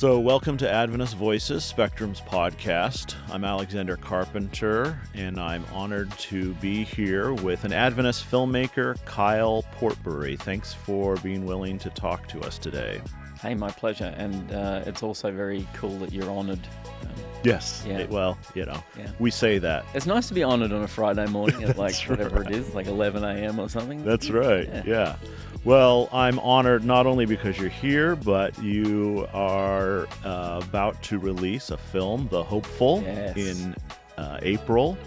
So welcome to Adventist Voices, Spectrum's podcast. I'm Alexander Carpenter, and I'm honored to be here with an Adventist filmmaker, Kyle Portbury. Thanks for being willing to talk to us today. Hey, my pleasure. And it's also very cool that you're honored. Yes. Yeah. We say that. It's nice to be honored on a Friday morning at like whatever right. it is, like 11 a.m. or something. That's right. Yeah. Well, I'm honored not only because you're here, but you are about to release a film, The Hopeful, in April.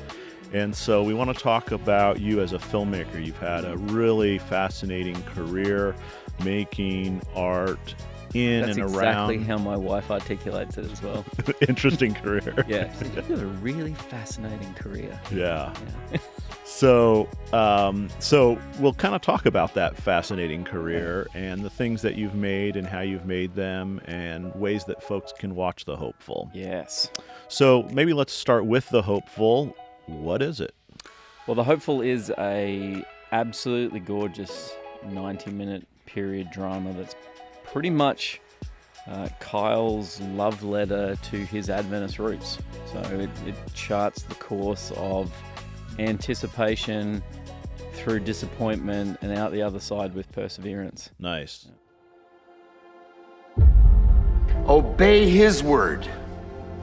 And so we want to talk about you as a filmmaker. You've had a really fascinating career making art That's and around. That's exactly how my wife articulates it as well. Interesting career. Yeah. She said, "You've got a really fascinating career." Yeah. So we'll kind of talk about that fascinating career and the things that you've made and how you've made them and ways that folks can watch The Hopeful. Yes. So maybe let's start with The Hopeful. What is it? Well, The Hopeful is a absolutely gorgeous 90-minute period drama that's pretty much Kyle's love letter to his Adventist roots. So it charts the course of anticipation through disappointment and out the other side with perseverance. Nice. Obey his word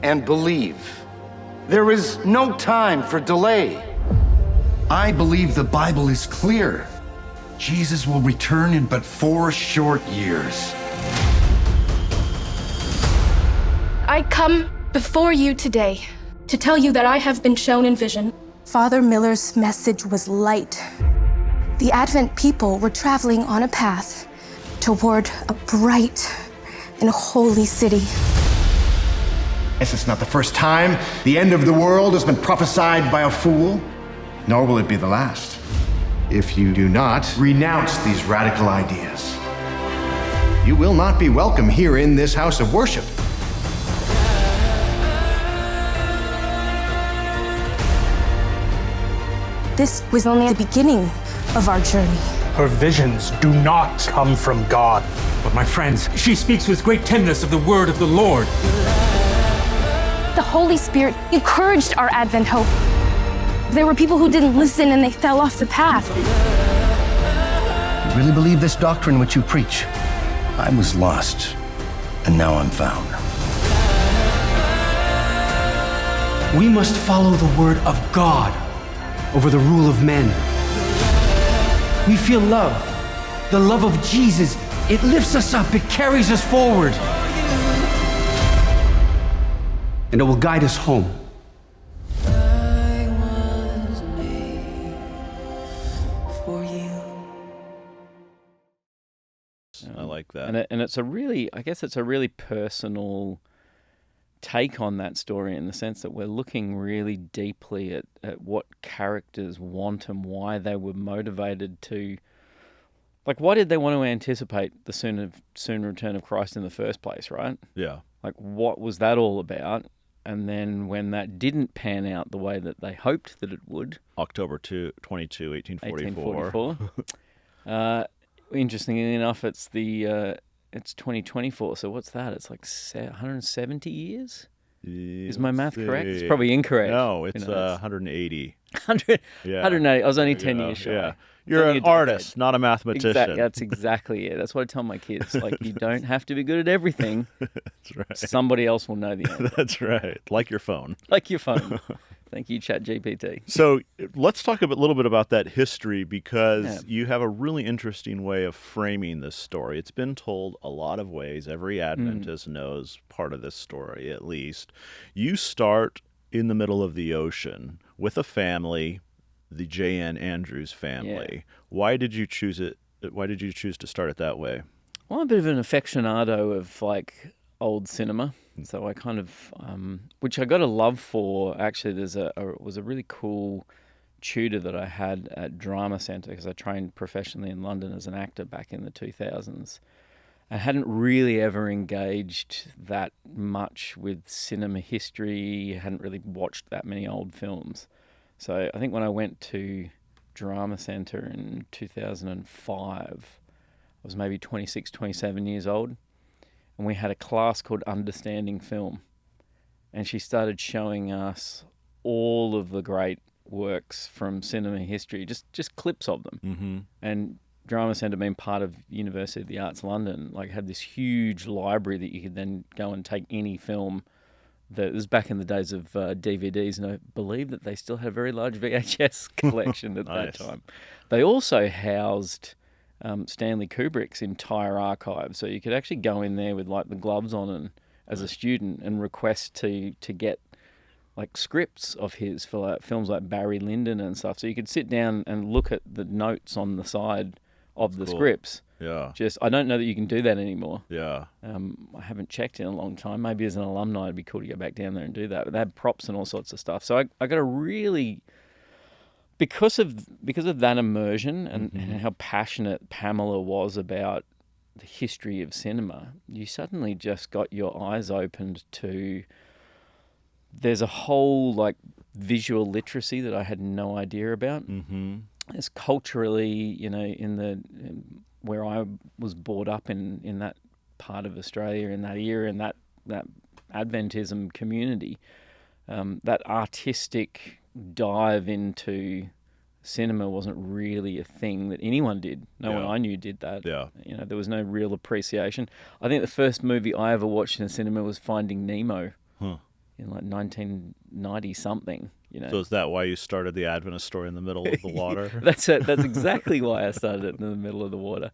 and believe. There is no time for delay. I believe the Bible is clear. Jesus will return in but 4 short years. I come before you today to tell you that I have been shown in vision. Father Miller's message was light. The Advent people were traveling on a path toward a bright and holy city. This is not the first time the end of the world has been prophesied by a fool, nor will it be the last. If you do not renounce these radical ideas, you will not be welcome here in this house of worship. This was only the beginning of our journey. Her visions do not come from God. But my friends, she speaks with great tenderness of the word of the Lord. The Holy Spirit encouraged our Advent hope. There were people who didn't listen and they fell off the path. You really believe this doctrine which you preach? I was lost, and now I'm found. We must follow the word of God over the rule of men. We feel love, the love of Jesus. It lifts us up, it carries us forward. And it will guide us home. I like that. And it's a really, I guess it's a really personal take on that story in the sense that we're looking really deeply at what characters want and why they were motivated to, like, why did they want to anticipate the soon return of Christ in the first place, right? Yeah. Like, what was that all about? And then when that didn't pan out the way that they hoped that it would. October 22, 1844. Interestingly enough, it's 2024. So what's that? It's like 170 years? Is my math correct? It's probably incorrect. No, it's 180. 100, Yeah. 180. I was only 10 years shy. Yeah. You're an artist, not a mathematician. That's exactly it. That's what I tell my kids. Like, you don't have to be good at everything. That's right. Somebody else will know the answer. That's right. Like your phone. Like your phone. Thank you, ChatGPT. So let's talk a little bit about that history because you have a really interesting way of framing this story. It's been told a lot of ways. Every Adventist knows part of this story, at least. You start in the middle of the ocean with a family, the J.N. Andrews family. Yeah. Why did you choose it? Why did you choose to start it that way? Well, I'm a bit of an aficionado of, like, old cinema. So I kind of, which I got a love for. Actually, was a really cool tutor that I had at Drama Centre because I trained professionally in London as an actor back in the 2000s. I hadn't really ever engaged that much with cinema history. Hadn't really watched that many old films. So I think when I went to Drama Centre in 2005, I was maybe 26, 27 years old. and we had a class called Understanding Film, and she started showing us all of the great works from cinema history, just clips of them. Mm-hmm. And Drama Centre, being part of University of the Arts London, like had this huge library that you could then go and take any film. That was back in the days of DVDs, and I believe that they still had a very large VHS collection at that time. They also housed Stanley Kubrick's entire archive, so you could actually go in there with like the gloves on and as a student and request to get like scripts of his for like films like Barry Lyndon and stuff. So you could sit down and look at the notes on the side of the scripts. Yeah. I don't know that you can do that anymore. Yeah. I haven't checked in a long time. Maybe as an alumni, it'd be cool to go back down there and do that. But they had props and all sorts of stuff. So I got a really, because of that immersion and how passionate Pamela was about the history of cinema, you suddenly just got your eyes opened to. There's a whole like visual literacy that I had no idea about. Mm-hmm. It's culturally, where I was brought up in that part of Australia in that era, in that Adventism community, that artistic dive into cinema wasn't really a thing that anyone did. No one I knew did that. Yeah. There was no real appreciation. I think the first movie I ever watched in the cinema was Finding Nemo in like 1990 something. So is that why you started the Adventist story in the middle of the water? That's exactly why I started it in the middle of the water.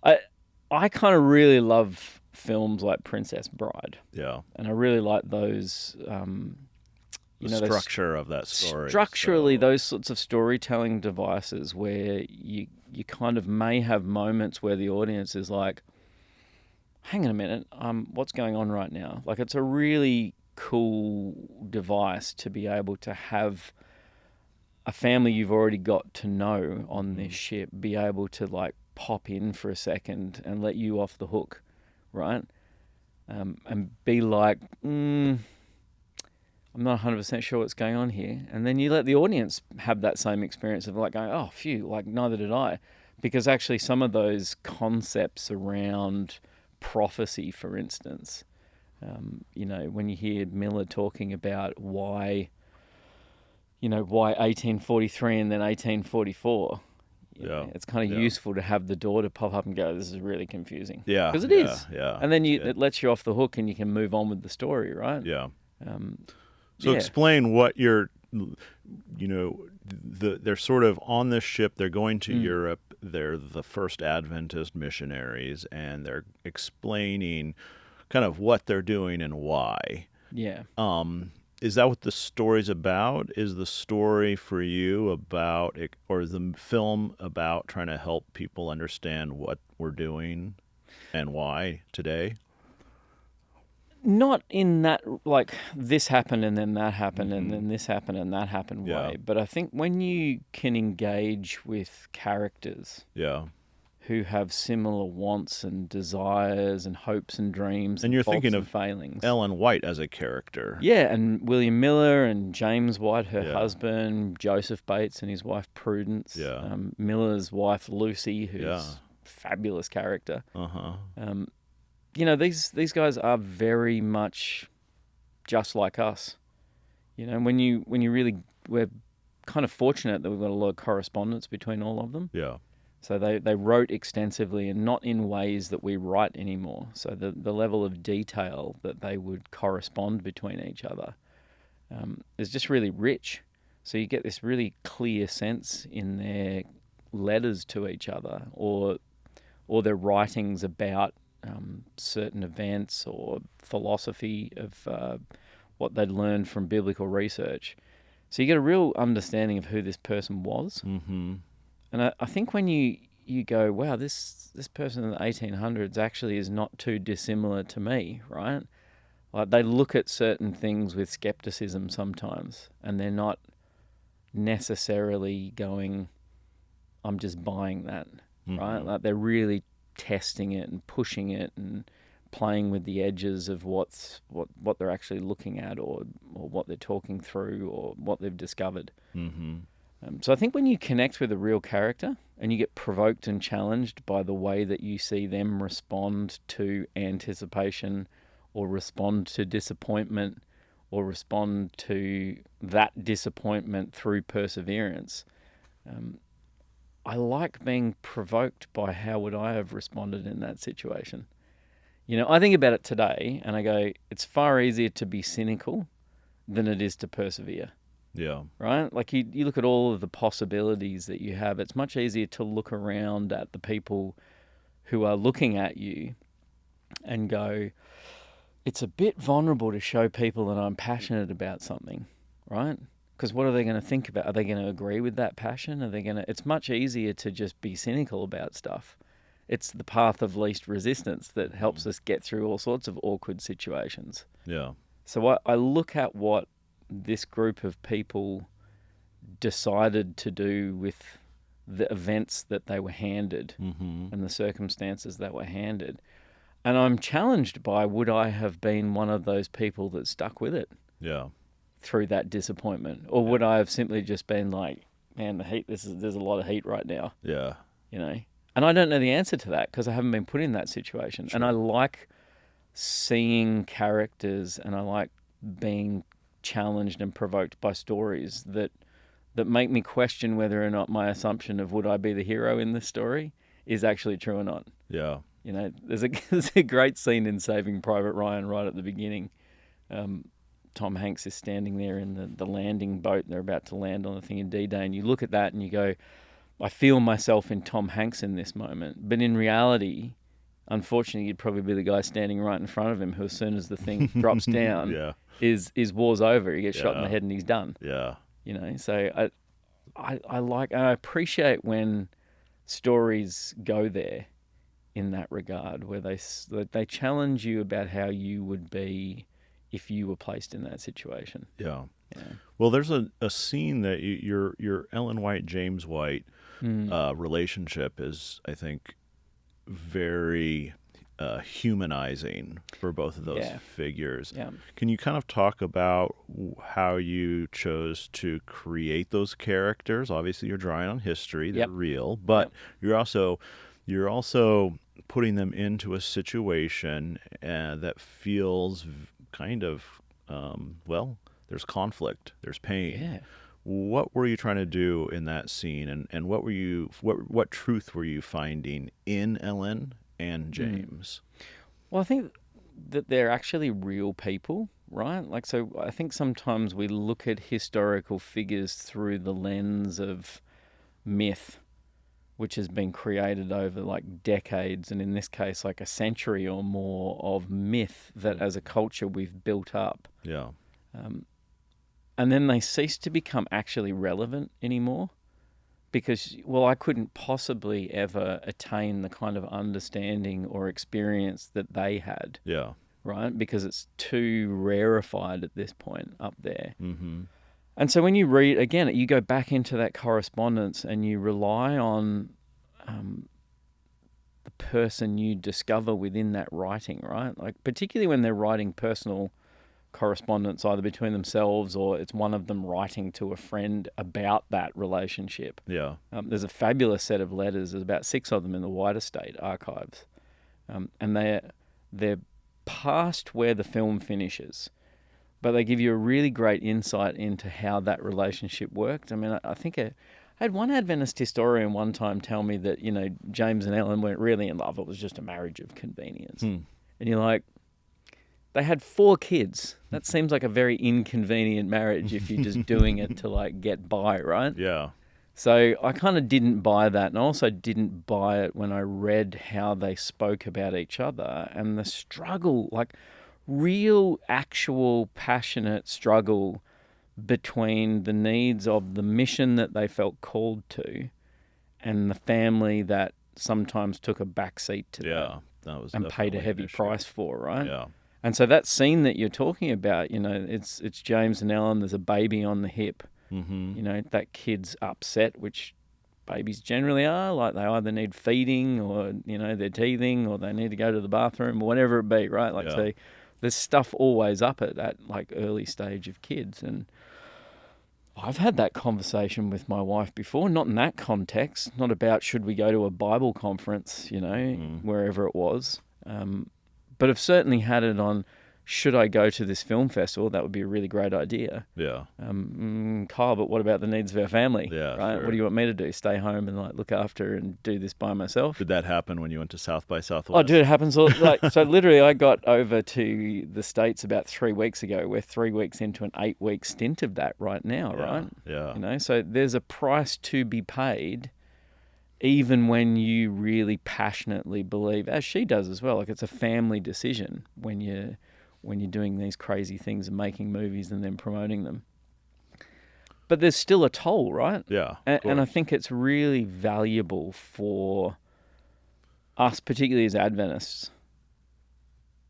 I kind of really love films like Princess Bride. Yeah. And I really like those. The structure of that story. Structurally, those sorts of storytelling devices where you kind of may have moments where the audience is like, hang on a minute, what's going on right now? Like, it's a really cool device to be able to have a family you've already got to know on this ship be able to like pop in for a second and let you off the hook, right? And be like, I'm not 100% sure what's going on here. And then you let the audience have that same experience of like going, oh, phew, like neither did I. Because actually some of those concepts around prophecy, for instance, when you hear Miller talking about why 1843 and then 1844, it's kind of useful to have the daughter pop up and go, this is really confusing. Yeah. Because it is. Yeah. And then it lets you off the hook and you can move on with the story, right? Yeah. So explain what you're, they're sort of on this ship, they're going to Europe, they're the first Adventist missionaries, and they're explaining kind of what they're doing and why. Yeah. Is that what the story's about? Is the story for you about, or is the film about trying to help people understand what we're doing and why today? Not in that, like, this happened and then that happened and then this happened and that happened way. But I think when you can engage with characters who have similar wants and desires and hopes and dreams and you're faults thinking and of failings. Ellen White as a character. Yeah, and William Miller and James White, her husband, Joseph Bates and his wife Prudence, Miller's wife Lucy, who's a fabulous character. These guys are very much just like us. When you really, we're kind of fortunate that we've got a lot of correspondence between all of them. Yeah. So they wrote extensively and not in ways that we write anymore. So the level of detail that they would correspond between each other is just really rich. So you get this really clear sense in their letters to each other or their writings about certain events or philosophy of what they'd learned from biblical research. So you get a real understanding of who this person was. Mm-hmm. And I think when you go, wow, this person in the 1800s actually is not too dissimilar to me, right? Like they look at certain things with skepticism sometimes, and they're not necessarily going, I'm just buying that, right? Like they're really testing it and pushing it and playing with the edges of what they're actually looking at or what they're talking through or what they've discovered. Mm-hmm. So I think when you connect with a real character and you get provoked and challenged by the way that you see them respond to anticipation or respond to disappointment or respond to that disappointment through perseverance. I like being provoked by how would I have responded in that situation. I think about it today and I go, it's far easier to be cynical than it is to persevere. Yeah. Right? Like you look at all of the possibilities that you have. It's much easier to look around at the people who are looking at you and go, it's a bit vulnerable to show people that I'm passionate about something, right? Because what are they going to think about? Are they going to agree with that passion? It's much easier to just be cynical about stuff. It's the path of least resistance that helps us get through all sorts of awkward situations. Yeah. So I look at what this group of people decided to do with the events that they were handed and the circumstances that were handed. And I'm challenged by, would I have been one of those people that stuck with it through that disappointment? Or would I have simply just been like, man, the heat, there's a lot of heat right now. Yeah. And I don't know the answer to that because I haven't been put in that situation. Sure. And I like seeing characters and I like being challenged and provoked by stories that make me question whether or not my assumption of would I be the hero in this story is actually true or not. Yeah. There's a great scene in Saving Private Ryan right at the beginning. Tom Hanks is standing there in the landing boat and they're about to land on the thing in D-Day, and you look at that and you go, I feel myself in Tom Hanks in this moment. But in reality, unfortunately, you'd probably be the guy standing right in front of him who, as soon as the thing drops down, is war's over. He gets shot in the head and he's done. Yeah. So I appreciate when stories go there in that regard, where they challenge you about how you would be if you were placed in that situation. Yeah. Well, there's a scene that your Ellen White, James White relationship is, I think, very humanizing for both of those figures. Yeah. Can you kind of talk about how you chose to create those characters? Obviously, you're drawing on history; they're real, but you're also putting them into a situation that feels kind of there's conflict, there's pain. Yeah. What were you trying to do in that scene, and what truth were you finding in Ellen and James? Well, I think that they're actually real people, right? So I think sometimes we look at historical figures through the lens of myth, which has been created over decades, and in this case, a century or more of myth that as a culture we've built up. Yeah. And then they cease to become actually relevant anymore because, I couldn't possibly ever attain the kind of understanding or experience that they had. Yeah. Right? Because it's too rarefied at this point up there. Mm-hmm. And so when you read, again, you go back into that correspondence and you rely on the person you discover within that writing, right? Particularly when they're writing personal correspondence either between themselves or it's one of them writing to a friend about that relationship. Yeah. There's a fabulous set of letters. There's about 6 of them in the White Estate archives. And they're past where the film finishes, but they give you a really great insight into how that relationship worked. I mean, I think I had one Adventist historian one time tell me that, James and Ellen weren't really in love. It was just a marriage of convenience. And you're like, they had 4 kids. That seems like a very inconvenient marriage if you're just doing it to get by, right? Yeah. So I kind of didn't buy that, and I also didn't buy it when I read how they spoke about each other and the struggle, real, actual, passionate struggle between the needs of the mission that they felt called to and the family that sometimes took a backseat to that was and paid a heavy price for, right? Yeah. And so that scene that you're talking about, it's James and Ellen, there's a baby on the hip. Mm-hmm. That kid's upset, which babies generally are. They either need feeding or, they're teething or they need to go to the bathroom or whatever it be, right? So there's stuff always up at that, early stage of kids. And I've had that conversation with my wife before, not in that context, not about should we go to a Bible conference, wherever it was. But I've certainly had it on, should I go to this film festival? That would be a really great idea. Yeah. Kyle, but what about the needs of our family? Yeah, right? sure. What do you want me to do? Stay home and look after and do this by myself? Did that happen when you went to South by Southwest? Oh, dude, it happens. So literally, I got over to the States about 3 weeks ago. We're 3 weeks into an 8-week stint of that right now, right? Yeah. So there's a price to be paid, even when you really passionately believe, as she does as well. Like, it's a family decision when you're doing these crazy things and making movies and then promoting them. But there's still a toll, right? Yeah. And I think it's really valuable for us, particularly as Adventists,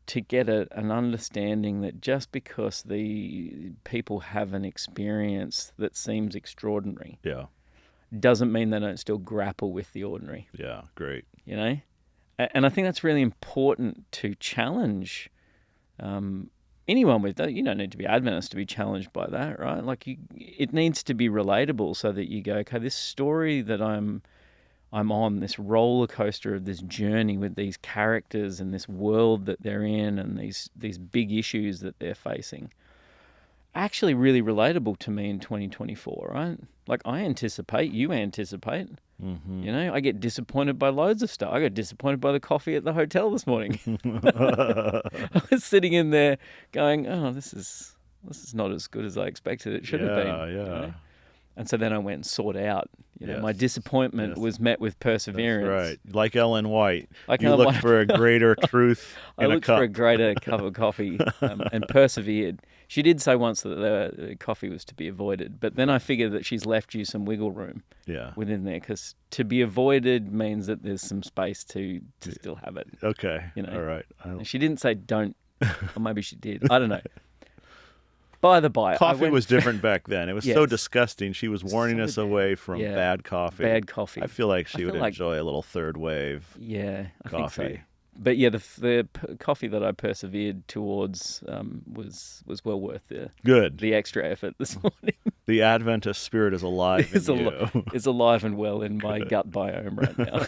to get an understanding that just because the people have an experience that seems extraordinary, doesn't mean they don't still grapple with the ordinary. Yeah, great. And I think that's really important to challenge anyone with that. You don't need to be Adventist to be challenged by that, right? Like, it needs to be relatable so that you go, okay, this story that I'm on, this roller coaster of this journey with these characters and this world that they're in and these big issues that they're facing, actually really relatable to me in 2024, right? Like, I anticipate, you anticipate. Mm-hmm. I get disappointed by loads of stuff. I got disappointed by the coffee at the hotel this morning. I was sitting in there going, oh, this is not as good as I expected it should have been. Yeah. And so then I went and sought out. My disappointment was met with perseverance. That's right. Like Ellen White. Like you Ellen looked White. for a greater truth I in a looked cup. for a greater cup of coffee and persevered. She did say once that the coffee was to be avoided, but then I figured that she's left you some wiggle room within there, because to be avoided means that there's some space to still have it. Okay. All right. She didn't say don't, or maybe she did. I don't know. By the by, coffee was different back then. It was so disgusting. She was warning us away from Yeah. bad coffee. Bad coffee. I feel like she would feel like- enjoy a little third wave I coffee. think so. But yeah, the coffee that I persevered towards was well worth the extra effort this morning. The Adventist spirit is alive in you. It's alive and well in my gut biome right now.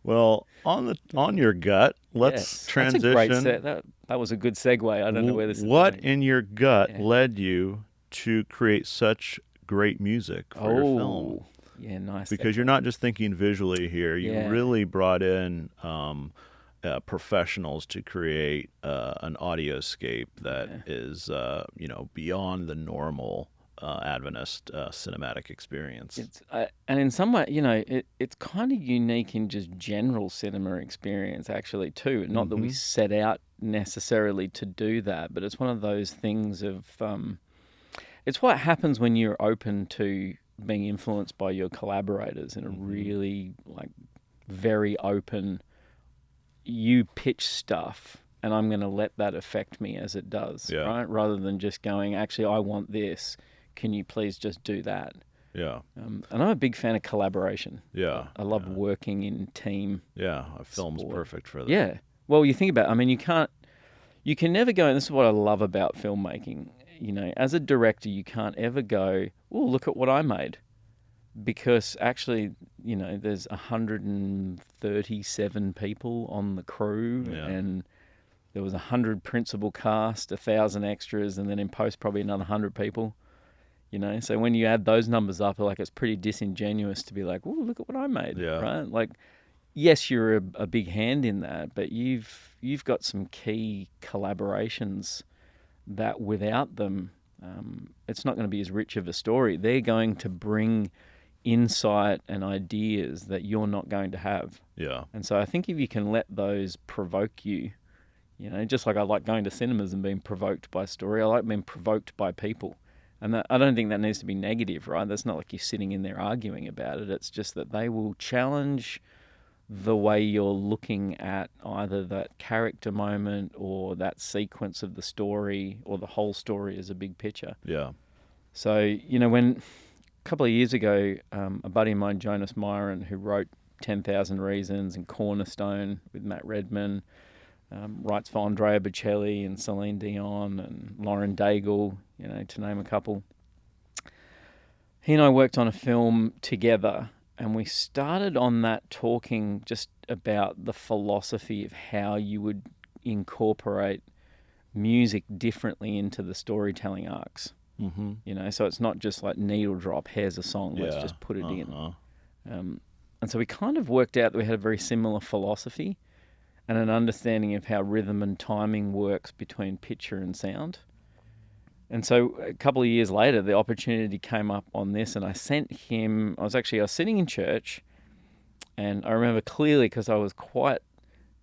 Well, on your gut, let's transition. That's a great that was a good segue. I don't know where this is What going. in your gut led you to create such great music for your film? Yeah, nice. Because you're not just thinking visually here. You really brought in professionals to create an audioscape that is, beyond the normal Adventist cinematic experience. And in some way, it's kind of unique in just general cinema experience, actually, too. Not that we set out necessarily to do that, but it's one of those things of, it's what happens when you're open to being influenced by your collaborators in a really, very open, you pitch stuff and I'm going to let that affect me as it does, right? Rather than just going, actually, I want this. Can you please just do that? Yeah. And I'm a big fan of collaboration. Yeah. I love working in team. Yeah, a film's sport. perfect for that. Yeah. Well, you think about it, you can never go, and this is what I love about filmmaking, as a director, you can't ever go, oh, look at what I made. Because actually, there's 137 people on the crew, and there was 100 principal cast, 1,000 extras, and then in post probably another 100 people. So when you add those numbers up, it's pretty disingenuous to be like, oh, look at what I made, right? Like, yes, you're a big hand in that, but you've got some key collaborations that without them, it's not going to be as rich of a story. They're going to bring insight and ideas that you're not going to have. Yeah. And so I think if you can let those provoke you, just like I like going to cinemas and being provoked by story, I like being provoked by people. And I don't think that needs to be negative, right? That's not like you're sitting in there arguing about it. It's just that they will challenge the way you're looking at either that character moment or that sequence of the story or the whole story as a big picture. Yeah. So, when a couple of years ago, a buddy of mine, Jonas Myron, who wrote 10,000 Reasons and Cornerstone with Matt Redman, writes for Andrea Bocelli and Celine Dion and Lauren Daigle, to name a couple. he and I worked on a film together, and we started on that talking just about the philosophy of how you would incorporate music differently into the storytelling arcs. Mm-hmm. You know, so it's not just like needle drop, here's a song, let's just put it in. And so we kind of worked out that we had a very similar philosophy and an understanding of how rhythm and timing works between picture and sound. And so a couple of years later, the opportunity came up on this, and I sent him. I was sitting in church, and I remember clearly because I was quite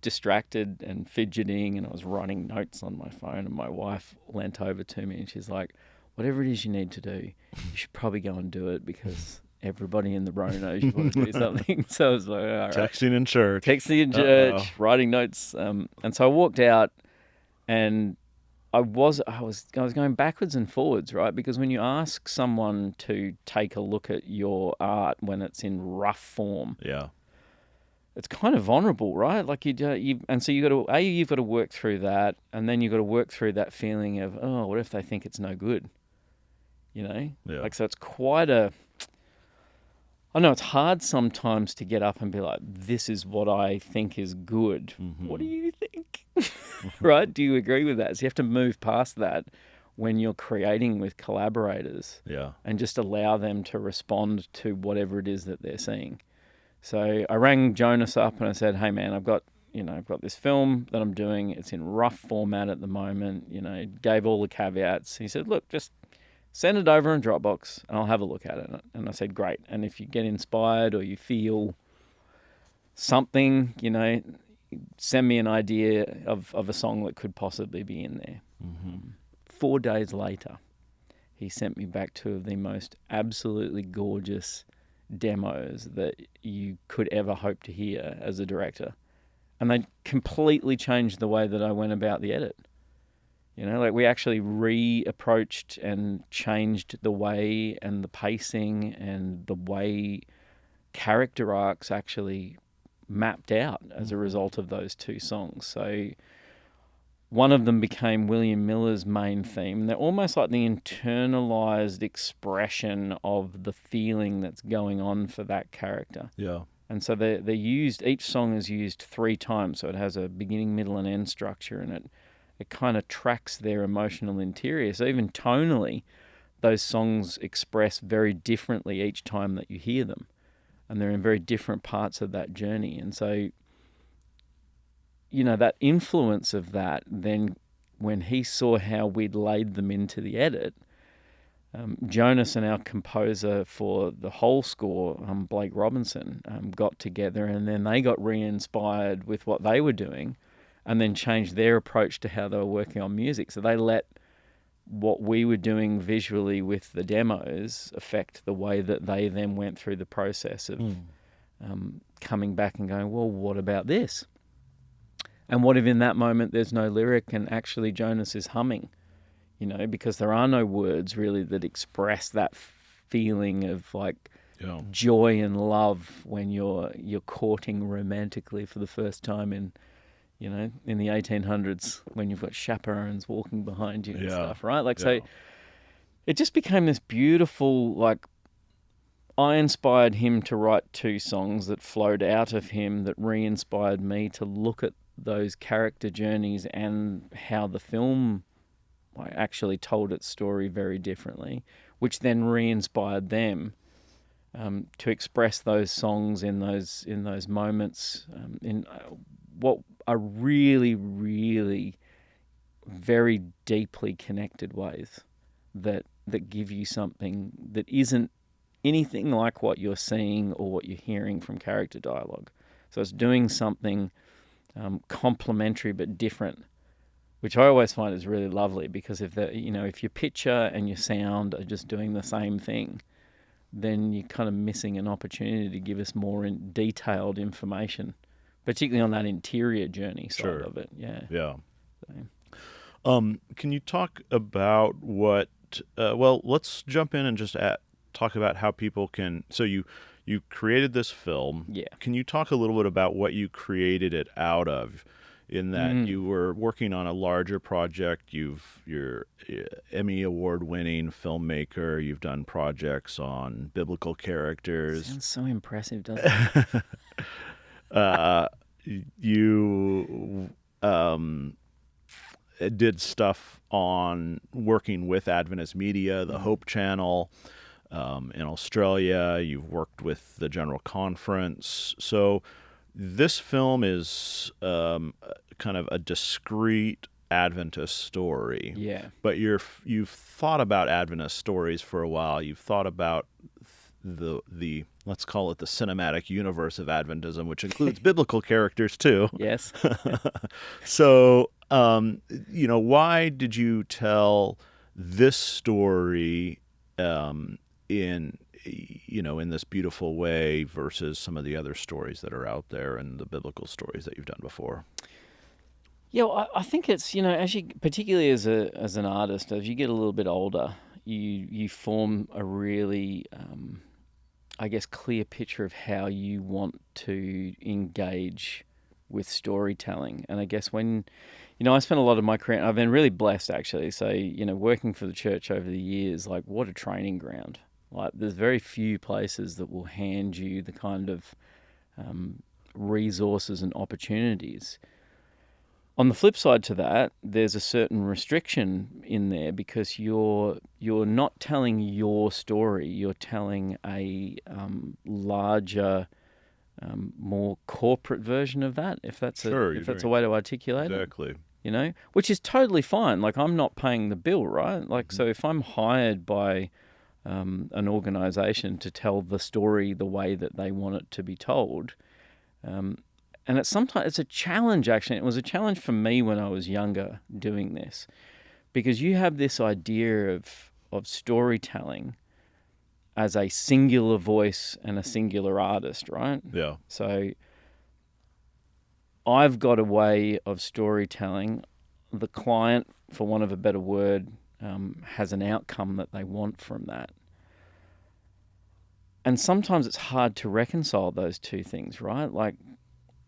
distracted and fidgeting, and I was writing notes on my phone, and my wife leant over to me, and she's like, "Whatever it is you need to do, you should probably go and do it because everybody in the row knows you want to do something." So I was like, all right. Texting in church. Writing notes. And so I walked out, and I was going backwards and forwards, right? Because when you ask someone to take a look at your art when it's in rough form, it's kind of vulnerable, right? Like and so you've got to work through that, and then you've got to work through that feeling of, oh, what if they think it's no good? You know, so it's quite I know it's hard sometimes to get up and be like, this is what I think is good. Mm-hmm. What do you think? Right? Do you agree with that? So you have to move past that when you're creating with collaborators and just allow them to respond to whatever it is that they're seeing. So I rang Jonas up and I said, hey man, I've got this film that I'm doing. It's in rough format at the moment, gave all the caveats. He said, look, just send it over in Dropbox and I'll have a look at it. And I said, great. And if you get inspired or you feel something, send me an idea of a song that could possibly be in there. Mm-hmm. 4 days later, he sent me back two of the most absolutely gorgeous demos that you could ever hope to hear as a director. And they completely changed the way that I went about the edit. We actually reapproached and changed the way and the pacing and the way character arcs actually mapped out as a result of those two songs. So one of them became William Miller's main theme. They're almost like the internalized expression of the feeling that's going on for that character. Yeah. And so they're used, each song is used 3 times. So it has a beginning, middle, and end structure, and it kind of tracks their emotional interior. So even tonally, those songs express very differently each time that you hear them. And they're in very different parts of that journey. And so, that influence of that, then when he saw how we'd laid them into the edit, Jonas and our composer for the whole score, Blake Robinson, got together, and then they got re-inspired with what they were doing, and then changed their approach to how they were working on music. So they let what we were doing visually with the demos affect the way that they then went through the process of coming back and going, well, what about this? And what if in that moment there's no lyric and actually Jonas is humming, because there are no words really that express that feeling of joy and love when you're courting romantically for the first time in the 1800s when you've got chaperones walking behind you and stuff, right? So it just became this beautiful, I inspired him to write 2 songs that flowed out of him that re-inspired me to look at those character journeys and how the film actually told its story very differently, which then re-inspired them to express those songs in those moments in what are really, really very deeply connected ways that give you something that isn't anything like what you're seeing or what you're hearing from character dialogue. So it's doing something complementary but different, which I always find is really lovely, because if your picture and your sound are just doing the same thing, then you're kind of missing an opportunity to give us more detailed information, particularly on that interior journey side of it. Yeah. Yeah. So. Can you talk about what? Let's jump in and just talk about how people can. So you created this film. Yeah. Can you talk a little bit about what you created it out of? in that you were working on a larger project. You're Emmy Award-winning filmmaker. You've done projects on biblical characters. Sounds so impressive, doesn't it? You did stuff on working with Adventist Media, the Hope Channel. In Australia, you've worked with the General Conference. So this film is kind of a discrete Adventist story. Yeah. But you've thought about Adventist stories for a while. You've thought about the let's call it the cinematic universe of Adventism, which includes biblical characters too. Yes. So, why did you tell this story in this beautiful way versus some of the other stories that are out there and the biblical stories that you've done before? Yeah, well, I think it's, as you, particularly as an artist, as you get a little bit older, you form a really, clear picture of how you want to engage with storytelling. And I guess when, I spent a lot of my career, I've been really blessed actually. So, working for the church over the years, like what a training ground. Like there's very few places that will hand you the kind of resources and opportunities. On the flip side to that, there's a certain restriction in there because you're not telling your story. You're telling a larger, more corporate version of that. If that's a way to articulate exactly. it, which is totally fine. Like I'm not paying the bill, right? Like so, if I'm hired by an organization to tell the story the way that they want it to be told. And it's a challenge, actually. It was a challenge for me when I was younger doing this because you have this idea of storytelling as a singular voice and a singular artist, right? Yeah. So I've got a way of storytelling. The client, for want of a better word, has an outcome that they want from that. And sometimes it's hard to reconcile those two things, right? Like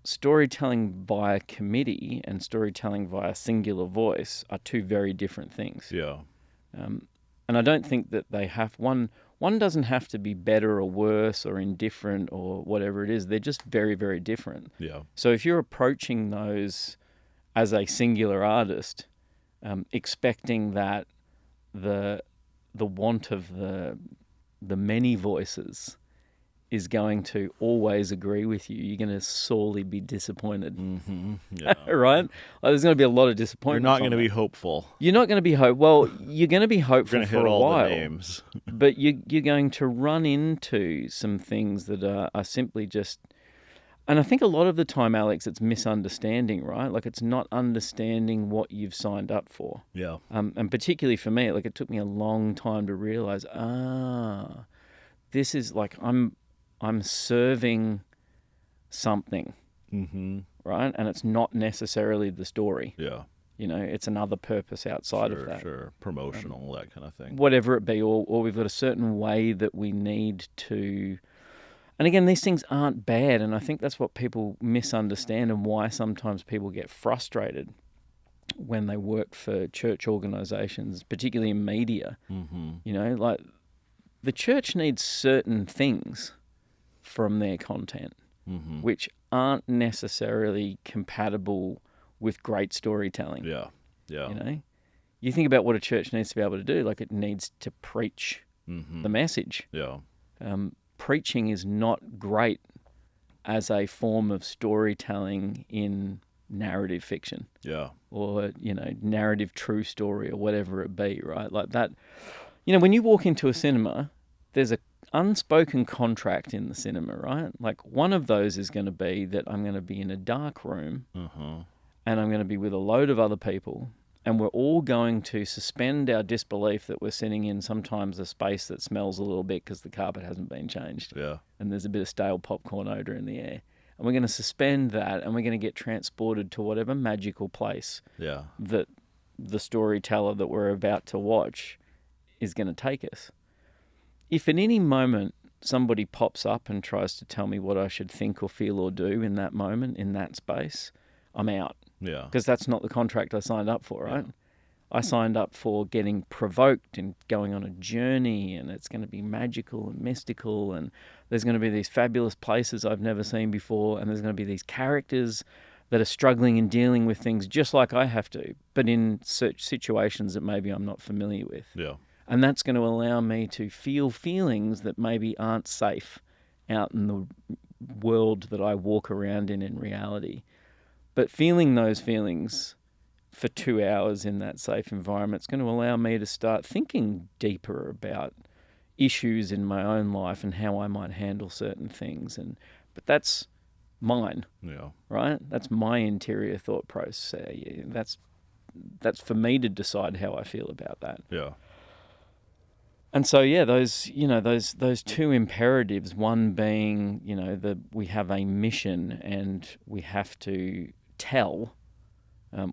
storytelling via committee and storytelling via singular voice are two very different things. Yeah. And I don't think that they have one doesn't have to be better or worse or indifferent or whatever it is. They're just very, very different. Yeah. So if you're approaching those as a singular artist, expecting that the want of the many voices is going to always agree with you, you're going to sorely be disappointed. Mm-hmm. Yeah. Right? Like, there's going to be a lot of disappointment. You're not going to be hopeful. You're not going to be well, you're going to be hopeful for a while. The names. But you're going to run into some things that are simply just... And I think a lot of the time, Alex, it's misunderstanding, right? Like it's not understanding what you've signed up for. Yeah. And particularly for me, like it took me a long time to realize, this is like I'm serving something, right? And it's not necessarily the story. Yeah. It's another purpose outside of that. Sure, promotional, that kind of thing. Whatever it be, or we've got a certain way that we need to... And again, these things aren't bad, and I think that's what people misunderstand and why sometimes people get frustrated when they work for church organizations, particularly in media. Mm-hmm. Like the church needs certain things from their content, which aren't necessarily compatible with great storytelling. Yeah, yeah. You think about what a church needs to be able to do, like it needs to preach the message. Yeah. Preaching is not great as a form of storytelling in narrative fiction. Yeah. Or, narrative true story or whatever it be, right? Like that, when you walk into a cinema, there's a unspoken contract in the cinema, right? Like one of those is going to be that I'm going to be in a dark room and I'm going to be with a load of other people and we're all going to suspend our disbelief that we're sitting in sometimes a space that smells a little bit because the carpet hasn't been changed. Yeah. And there's a bit of stale popcorn odor in the air. And we're going to suspend that and we're going to get transported to whatever magical place that the storyteller that we're about to watch is going to take us. If at any moment somebody pops up and tries to tell me what I should think or feel or do in that moment, in that space, I'm out. Yeah. Because that's not the contract I signed up for, right? I signed up for getting provoked and going on a journey, and it's going to be magical and mystical, and there's going to be these fabulous places I've never seen before, and there's going to be these characters that are struggling and dealing with things just like I have to, but in such situations that maybe I'm not familiar with. Yeah. And that's going to allow me to feel feelings that maybe aren't safe out in the world that I walk around in reality. But feeling those feelings for 2 hours in that safe environment is going to allow me to start thinking deeper about issues in my own life and how I might handle certain things. But that's mine, right? That's my interior thought process. That's for me to decide how I feel about that. Yeah. And so, those two imperatives, one being, we have a mission and we have to tell,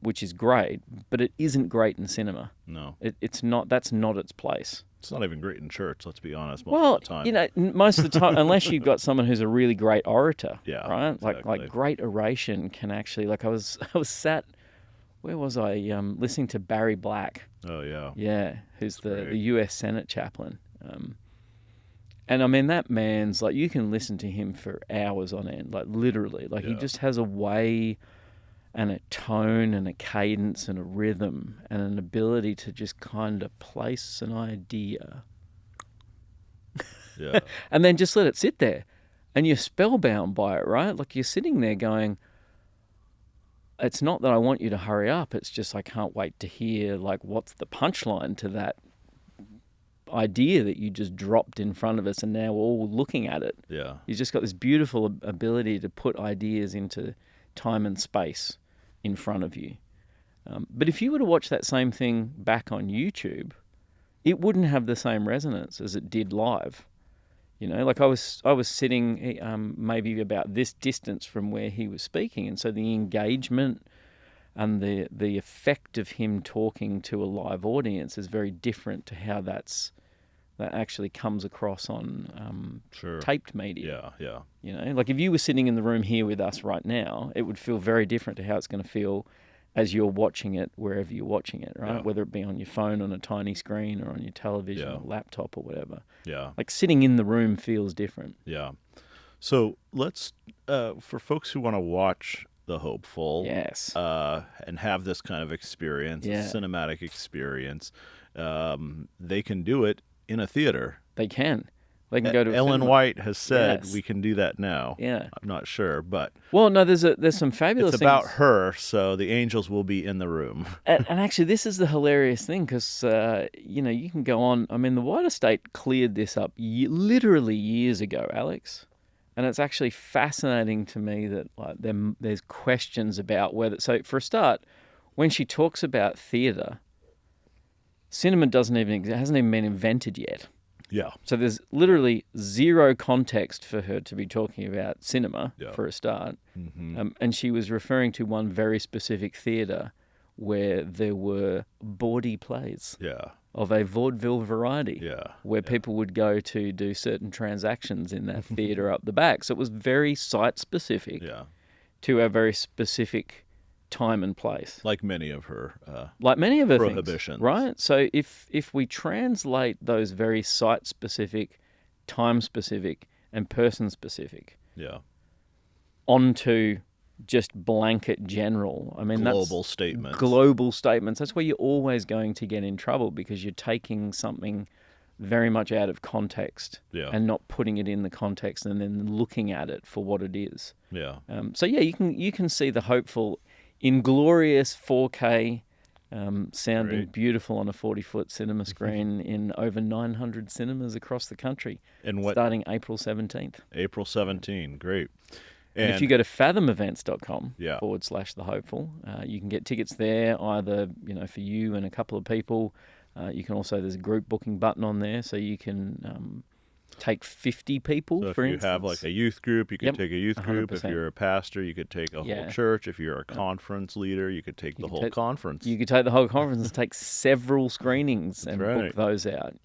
which is great, but it isn't great in cinema. No. It's not, that's not its place. It's not even great in church, let's be honest, most of the time. Most of the time, unless you've got someone who's a really great orator, right? Exactly. Like great oration can actually, like I was sat, where was I? Listening to Barry Black. Oh, yeah. Yeah, who's the U.S. Senate chaplain. And I mean, that man's, like, you can listen to him for hours on end, like literally. Like, he just has a way and a tone and a cadence and a rhythm and an ability to just kind of place an idea. Yeah. And then just let it sit there. And you're spellbound by it, right? Like, you're sitting there going, it's not that I want you to hurry up. It's just I can't wait to hear, like, what's the punchline to that idea that you just dropped in front of us and now we're all looking at it. Yeah. You've just got this beautiful ability to put ideas into time and space in front of you. But if you were to watch that same thing back on YouTube, it wouldn't have the same resonance as it did live. Like I was sitting maybe about this distance from where he was speaking, and so the engagement and the effect of him talking to a live audience is very different to how that actually comes across on taped media. Yeah. Like if you were sitting in the room here with us right now, it would feel very different to how it's going to feel as you're watching it wherever you're watching it, right? Yeah. Whether it be on your phone on a tiny screen or on your television or laptop or whatever. Yeah. Like sitting in the room feels different. Yeah. So let's, for folks who want to watch The Hopeful, and have this kind of experience, a cinematic experience, they can do it in a theater. They can. They can go to Ellen cinema. White has said we can do that now. Yeah. I'm not sure, but well, no, there's some fabulous it's things. about her, so the angels will be in the room. And actually, this is the hilarious thing because, you can go on. I mean, the White Estate cleared this up literally years ago, Alex. And it's actually fascinating to me that there's questions about whether... So, for a start, when she talks about theatre, cinema hasn't even been invented yet. Yeah. So there's literally zero context for her to be talking about cinema, for a start. Mm-hmm. And she was referring to one very specific theatre where there were bawdy plays of a vaudeville variety where people would go to do certain transactions in that theatre up the back. So it was very site-specific to a very specific time and place. Like many of her prohibitions. Things, right? So if we translate those very site-specific, time-specific, and person-specific onto just blanket general, I mean, global statements, that's where you're always going to get in trouble because you're taking something very much out of context and not putting it in the context and then looking at it for what it is. Yeah. So you can see The Hopeful in glorious 4K, sounding beautiful on a 40-foot cinema screen in over 900 cinemas across the country, starting April 17th. April 17, great. And if you go to fathomevents.com /The Hopeful, you can get tickets there either for you and a couple of people. You can also, there's a group booking button on there, so you can take 50 people, So for if you instance. have like a youth group, you could Yep, take a youth group. If 100%. you're a pastor, you could take a whole church. If you're a conference leader, you could take the whole conference. You could take the whole conference and take several screenings and book those out,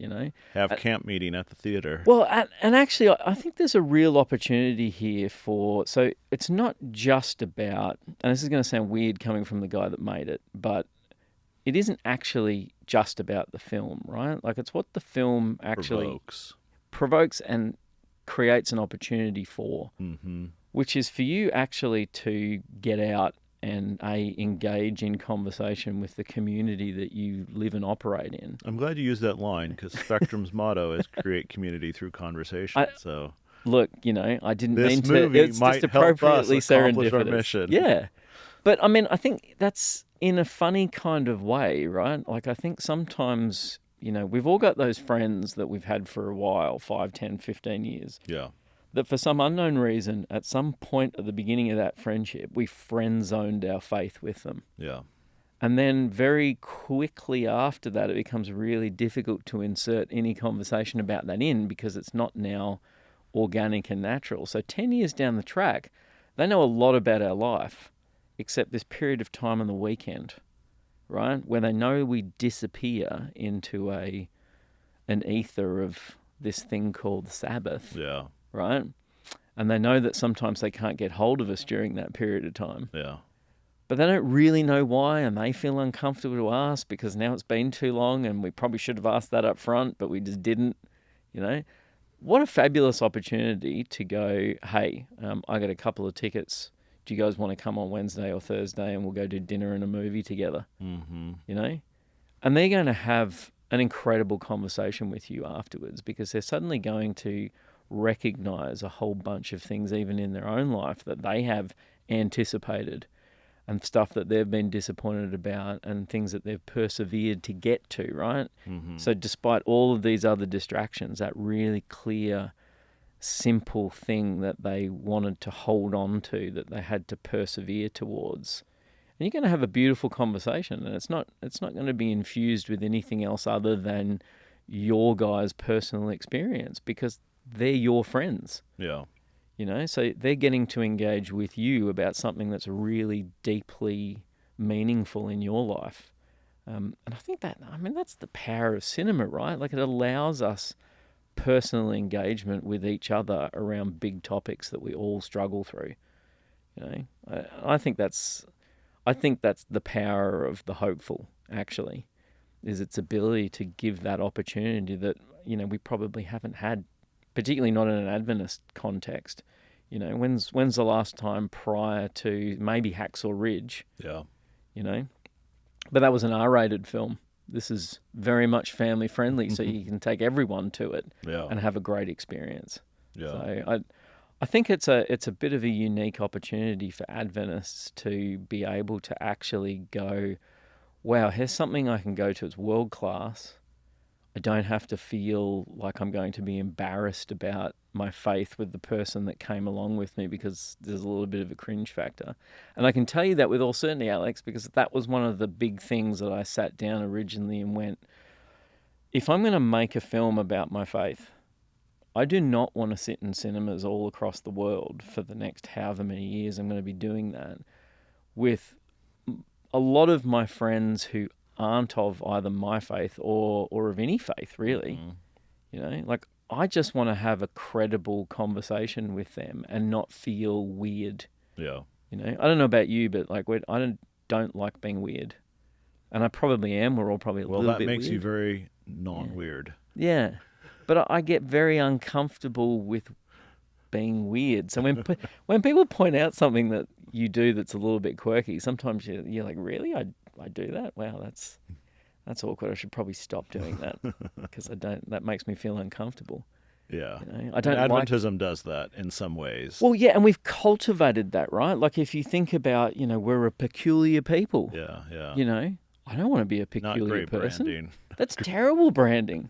Have camp meeting at the theater. Well, and actually, I think there's a real opportunity here so it's not just about, and this is going to sound weird coming from the guy that made it, but it isn't actually just about the film, right? Like, it's what the film actually provokes and creates an opportunity for, which is for you actually to get out and engage in conversation with the community that you live and operate in. I'm glad you used that line, because Spectrum's motto is create community through conversation. Look, I didn't this mean to. movie It's might just help appropriately us accomplish serendipitous. our mission. Yeah, but I mean, I think that's in a funny kind of way, right? Like, I think sometimes, we've all got those friends that we've had for a while, 5, 10, 15 years. Yeah. That for some unknown reason, at some point at the beginning of that friendship, we friend-zoned our faith with them. Yeah. And then very quickly after that, it becomes really difficult to insert any conversation about that in, because it's not now organic and natural. So 10 years down the track, they know a lot about our life, except this period of time on the weekend, right? Where they know we disappear into an ether of this thing called Sabbath. Yeah. Right? And they know that sometimes they can't get hold of us during that period of time. Yeah. But they don't really know why, and they feel uncomfortable to ask because now it's been too long and we probably should have asked that up front, but we just didn't, What a fabulous opportunity to go, hey, I got a couple of tickets. Do you guys want to come on Wednesday or Thursday and we'll go do dinner and a movie together? Mm-hmm. And they're going to have an incredible conversation with you afterwards, because they're suddenly going to recognize a whole bunch of things even in their own life that they have anticipated, and stuff that they've been disappointed about, and things that they've persevered to get to, right? Mm-hmm. So despite all of these other distractions, that really clear, simple thing that they wanted to hold on to, that they had to persevere towards. And you're going to have a beautiful conversation, and it's not going to be infused with anything else other than your guys' personal experience, because they're your friends. Yeah. So they're getting to engage with you about something that's really deeply meaningful in your life. And I think that's the power of cinema, right? Like, it allows us personal engagement with each other around big topics that we all struggle through. I think that's the power of the hopeful, actually, is its ability to give that opportunity that, we probably haven't had, particularly not in an Adventist context. When's the last time prior to maybe Hacksaw Ridge? Yeah. But that was an R-rated film. This is very much family friendly, so you can take everyone to it and have a great experience. Yeah. So I think it's a bit of a unique opportunity for Adventists to be able to actually go, wow, here's something I can go to. It's world class. I don't have to feel like I'm going to be embarrassed about my faith with the person that came along with me, because there's a little bit of a cringe factor. And I can tell you that with all certainty, Alex, because that was one of the big things that I sat down originally and went, if I'm going to make a film about my faith, I do not want to sit in cinemas all across the world for the next however many years I'm going to be doing that with a lot of my friends who aren't of either my faith or of any faith, really. Like, I just want to have a credible conversation with them and not feel weird. Yeah. I don't know about you, but like, I don't like being weird, and I probably am. We're all probably a little bit weird. Well, that makes you very non-weird. Yeah, but I get very uncomfortable with being weird. So when people point out something that you do that's a little bit quirky, sometimes you're like, really? I do that? Wow, that's awkward. I should probably stop doing that, because that makes me feel uncomfortable. Yeah. I don't and like... Adventism does that in some ways. Well, yeah, and we've cultivated that, right? Like, if you think about, we're a peculiar people. Yeah, yeah. I don't want to be a peculiar Not great person. branding. That's terrible branding.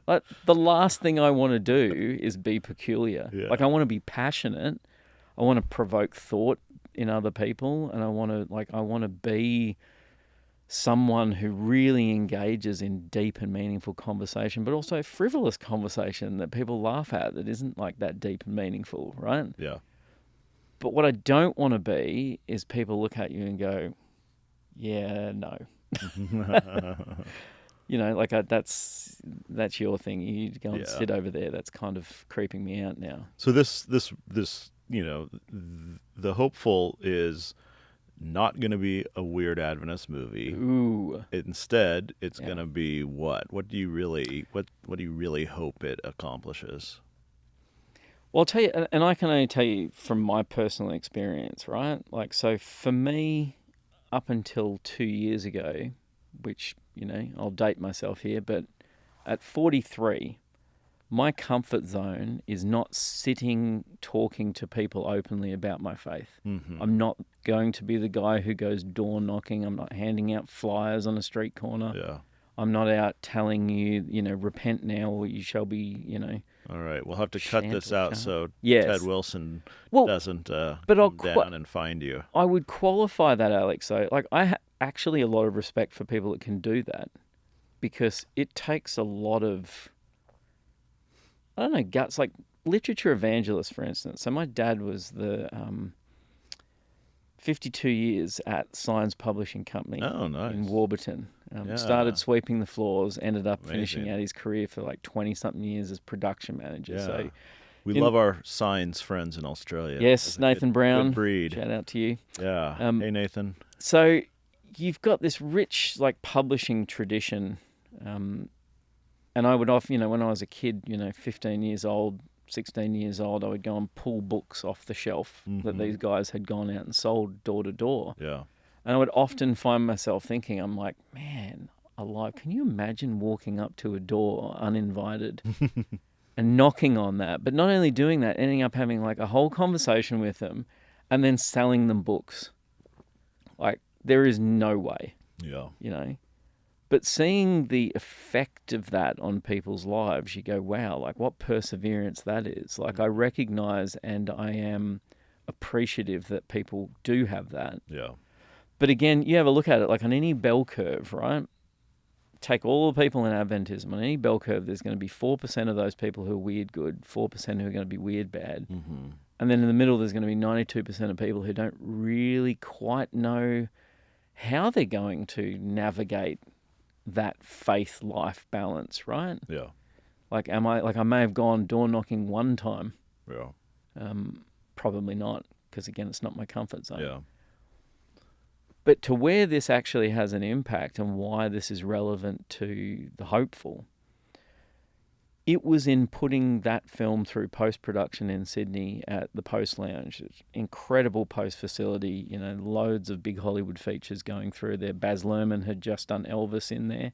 Like, the last thing I want to do is be peculiar. Yeah. Like, I want to be passionate. I want to provoke thought in other people, and I want to be someone who really engages in deep and meaningful conversation, but also frivolous conversation that people laugh at that isn't like that deep and meaningful, right? Yeah. But what I don't want to be is people look at you and go, yeah, no. You know, like that's your thing. You go and sit over there. That's kind of creeping me out now. So this, you know, The Hopeful is not going to be a weird Adventist movie. Ooh. Instead, it's going to be what? What do you really hope it accomplishes? Well, I'll tell you, and I can only tell you from my personal experience, right? Like, so for me, up until 2 years ago, which, you know, I'll date myself here, but at 43, my comfort zone is not sitting talking to people openly about my faith. Mm-hmm. I'm not going to be the guy who goes door knocking. I'm not handing out flyers on a street corner. Yeah. I'm not out telling you, you know, repent now or you shall be, you know. All right, we'll have to cut this out so Yes. Ted Wilson doesn't but I'll come down and find you. I would qualify that, Alex. So, like, I actually a lot of respect for people that can do that because it takes a lot of, I don't know, guts. Like literature evangelists, for instance. So my dad was the 52 years at Science Publishing Company in Warburton. Started sweeping the floors, ended up finishing out his career for like 20-something years as production manager. Yeah. So we love our science friends in Australia. Yes, Nathan Brown. Good breed. Shout out to you. Yeah. Hey, Nathan. So you've got this rich like publishing tradition. And I would often, you know, when I was a kid, you know, 15 years old, 16 years old, I would go and pull books off the shelf that these guys had gone out and sold door to door. Yeah. And I would often find myself thinking, I'm like, man, alive, can you imagine walking up to a door uninvited and knocking on that? But not only doing that, ending up having like a whole conversation with them and then selling them books. Like, there is no way. Yeah. You know? But seeing the effect of that on people's lives, you go, wow, like what perseverance that is. Like I recognize and I am appreciative that people do have that. Yeah. But again, you have a look at it like on any bell curve, right? Take all the people in Adventism. On any bell curve, there's going to be 4% of those people who are weird good, 4% who are going to be weird bad. Mm-hmm. And then in the middle, there's going to be 92% of people who don't really quite know how they're going to navigate that faith life balance, right? Yeah. Like, I may have gone door knocking one time. Yeah. Probably not, because again, it's not my comfort zone. Yeah. But to where this actually has an impact and why this is relevant to The Hopeful, it was in putting that film through post-production in Sydney at the Post Lounge. Incredible post facility, you know, loads of big Hollywood features going through there. Baz Luhrmann had just done Elvis in there.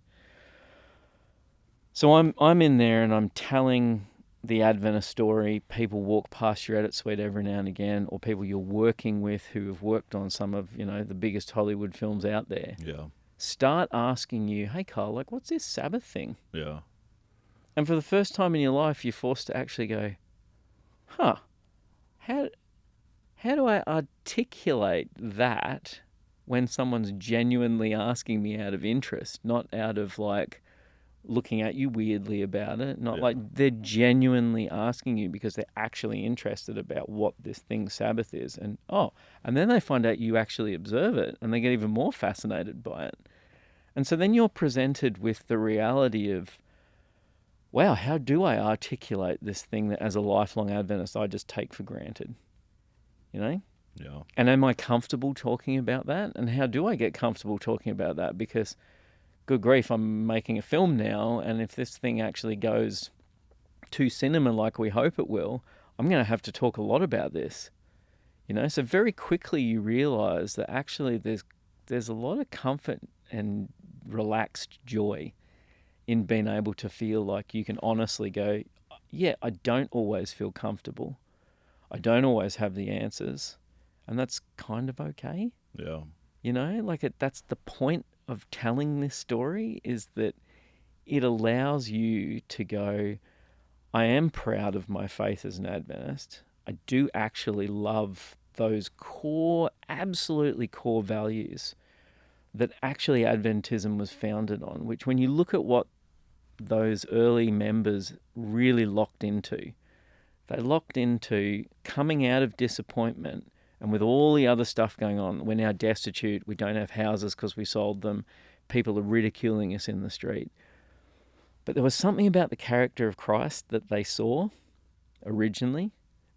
So I'm in there and I'm telling the Adventist story. People walk past your edit suite every now and again, or people you're working with who have worked on some of, you know, the biggest Hollywood films out there. Yeah. Start asking you, hey, Carl, like, what's this Sabbath thing? Yeah. And for the first time in your life, you're forced to actually go, huh, how do I articulate that when someone's genuinely asking me out of interest, not out of like looking at you weirdly about it, not like they're genuinely asking you because they're actually interested about what this thing Sabbath is. And then they find out you actually observe it and they get even more fascinated by it. And so then you're presented with the reality of, wow, how do I articulate this thing that as a lifelong Adventist I just take for granted? You know? Yeah. And am I comfortable talking about that? And how do I get comfortable talking about that? Because, good grief, I'm making a film now, and if this thing actually goes to cinema like we hope it will, I'm going to have to talk a lot about this. You know? So very quickly you realise that actually there's a lot of comfort and relaxed joy in being able to feel like you can honestly go, yeah, I don't always feel comfortable. I don't always have the answers. And that's kind of okay. Yeah. You know, like that's the point of telling this story, is that it allows you to go, I am proud of my faith as an Adventist. I do actually love those core, absolutely core values that actually Adventism was founded on, which when you look at what those early members really locked into, they locked into coming out of disappointment, and with all the other stuff going on, we're now destitute, we don't have houses because we sold them, people are ridiculing us in the street. But there was something about the character of Christ that they saw originally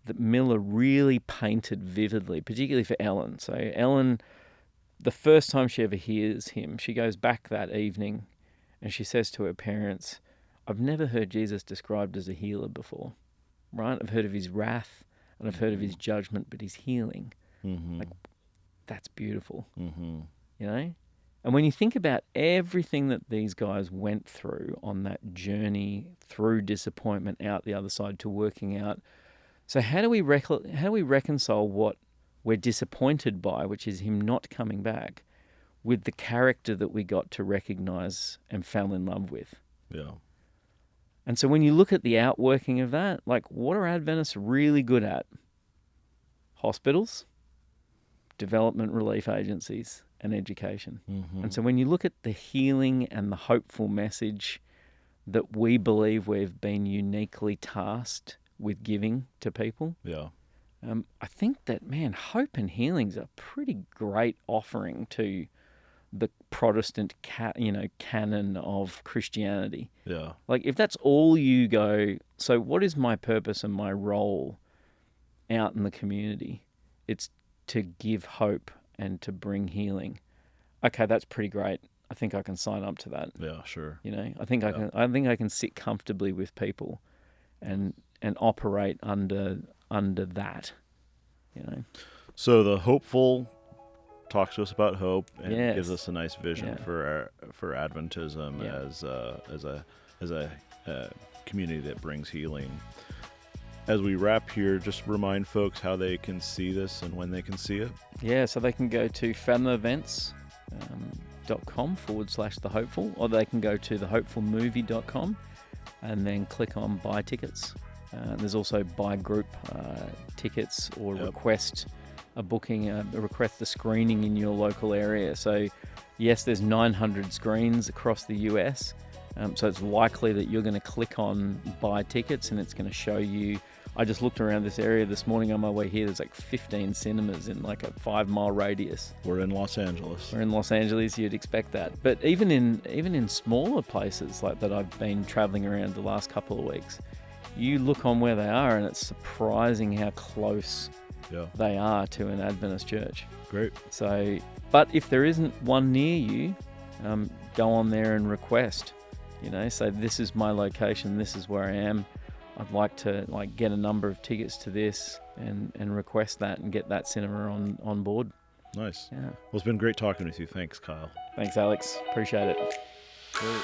that Miller really painted vividly, particularly for Ellen. So Ellen, the first time she ever hears him, she goes back that evening and she says to her parents, I've never heard Jesus described as a healer before, right? I've heard of his wrath and I've heard of his judgment, but his healing, like, that's beautiful, you know? And when you think about everything that these guys went through on that journey through disappointment out the other side to working out, so how do we reconcile what we're disappointed by, which is him not coming back, with the character that we got to recognize and fell in love with? Yeah. And so when you look at the outworking of that, like, what are Adventists really good at? Hospitals, development relief agencies, and education. And so when you look at the healing and the hopeful message that we believe we've been uniquely tasked with giving to people, I think that, man, hope and healing's a pretty great offering to the Protestant canon of Christianity. Yeah. Like, if that's all you go, so what is my purpose and my role out in the community? It's to give hope and to bring healing. Okay, that's pretty great. I think I can sign up to that. Yeah, sure. You know, I think I can sit comfortably with people and operate under that, you know. So the hopeful talks to us about hope and Yes. gives us a nice vision Yeah. for Adventism as a community that brings healing. As we wrap here, just remind folks how they can see this and when they can see it. Yeah, so they can go to fathomevents.com/thehopeful, or they can go to thehopefulmovie.com and then click on buy tickets. There's also buy group tickets, or request a booking, request a screening in your local area. So yes, there's 900 screens across the US. So it's likely that you're going to click on buy tickets and it's going to show you. I just looked around this area this morning on my way here. There's like 15 cinemas in like a 5-mile radius. We're in Los Angeles. We're in Los Angeles. You'd expect that. But even in smaller places like that, I've been traveling around the last couple of weeks, you look on where they are and it's surprising how close they are to an Adventist church. Great. So, but if there isn't one near you, go on there and request. You know, say, this is my location, this is where I am. I'd like to get a number of tickets to this and request that and get that cinema on board. Nice. Yeah. Well, it's been great talking with you. Thanks, Kyle. Thanks, Alex. Appreciate it. Great.